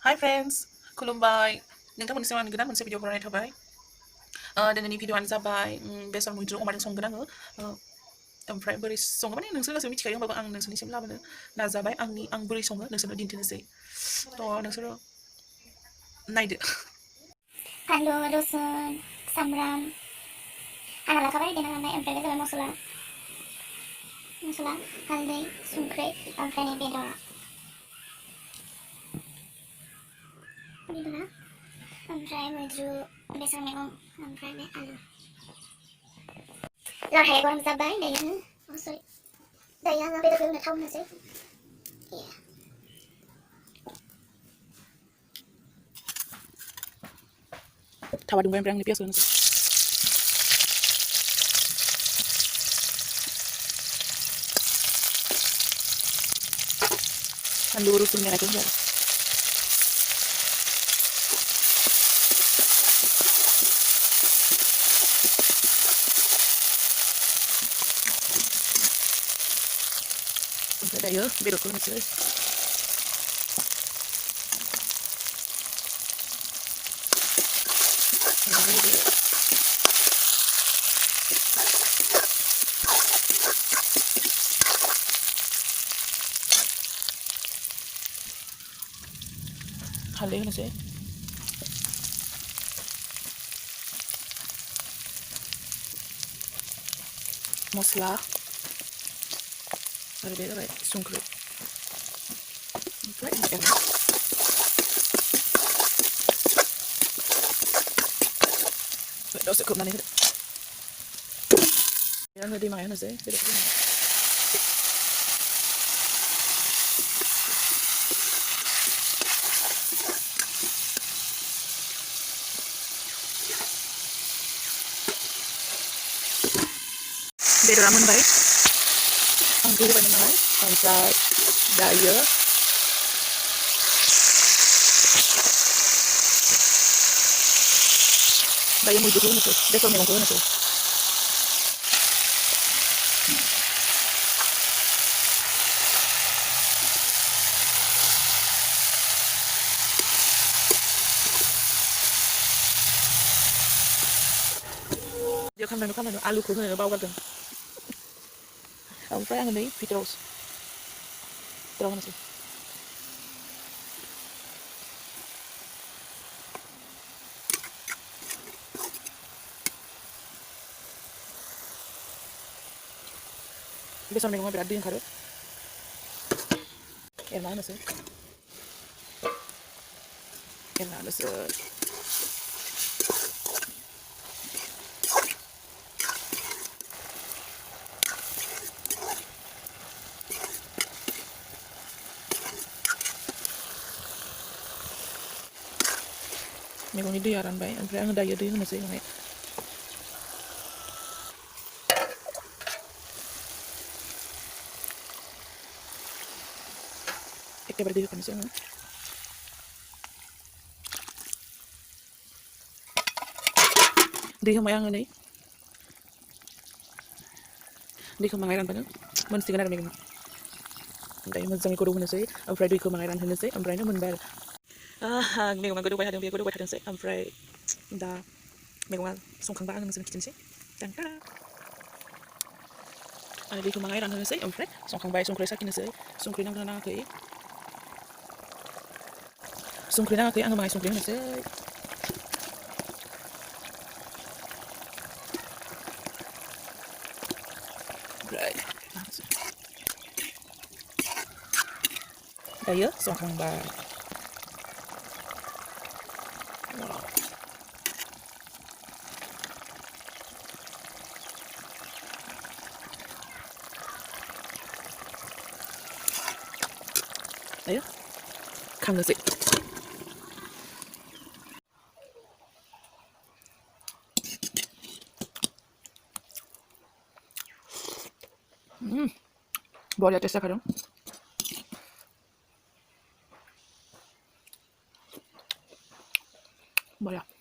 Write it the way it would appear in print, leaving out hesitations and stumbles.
Hi friends, खुलुमबाय नोंथांमोननिसिम आं गोदान मोनसे भिडिअ हरनाय थाबाय दिनैनि भिडिअआनो जाबाय बेसर मैद्रु अमाजों संगोन आङो ओमफ्राय बोरै सङो माने नोंसोर गासैबो मिथिखायो होमबाबो आं नोंसोरनिसिम लाबोनो नाजाबाय आं बोरै सङो नोंसोरनो दिन्थिनोसै थ' नोंसोरो नायदो फानलु रसुन सामब्राम हाना लाखाबाय देना लानाय ओमफ्राय जाबाय मस्ला हालदै संख्रि ओमफ्राय बेदर ओमफ्राय मैद्रु बेसर मैगं ओमफ्राय बे आलु लाहाया गरम जाबाय दायो सरि दायो आङो बेदरखौ एवनो थाव होनोसै थावा दुंबाय ओमफ्राय आंनि पियास होनोसै फानलु रसुन देनायखौ होबाय ओमफ्राय दायो बेदरखौ होनोसै हालदै होनोसै मस्ला आरो बे जाबाय संख्रि ओमफ्राय दसे खोबनानै होदो आङो दै माहाय होनोसै बेदरखौ बेदरा मोनबाय आं दै होबाय नालाय ओमफ्राय दायो मैद्रुखौ होनोसै बेसर मैगंखौ होनोसै भिडिअ खालामनानै आलुखौ होनो बावगारदों ओमफ्राय आङो नै भितराव होनोसै बेसर मैगङा बिराद दै ओंखारो एरना होनोसै मैगंनि दैया रानबाय ओमफ्राय आङो दायो दै होनोसै माने एखेबारे दै होखानोसै आङो दै होबाय आङो नै दैखौ बाङाय रानबानो मोनसिगोन आरो मैगङा दायो मोजाङै गोदौ होनोसै ओमफ्राय दैखौ बाङाय रानहोनोसै ओमफ्रायनो मोनबाय आरो मैगङा गोदौबाय थादों बेयो गोदौबाय थादोंसै ओमफ्राय दा मैगङा संखांबा आं नोंसोरनो खिन्थानोसै आरो दैखौ बाङाय रानहोनोसै ओमफ्राय संखांबाय संख्रि साखिनोसै संख्रि नांदोंना नाङाखै आङो बाङाय संख्रि होनोसै ओमफ्राय दायो संखांबाय dayo खांनोसै बरिया टेस्ट जाखादों बरिया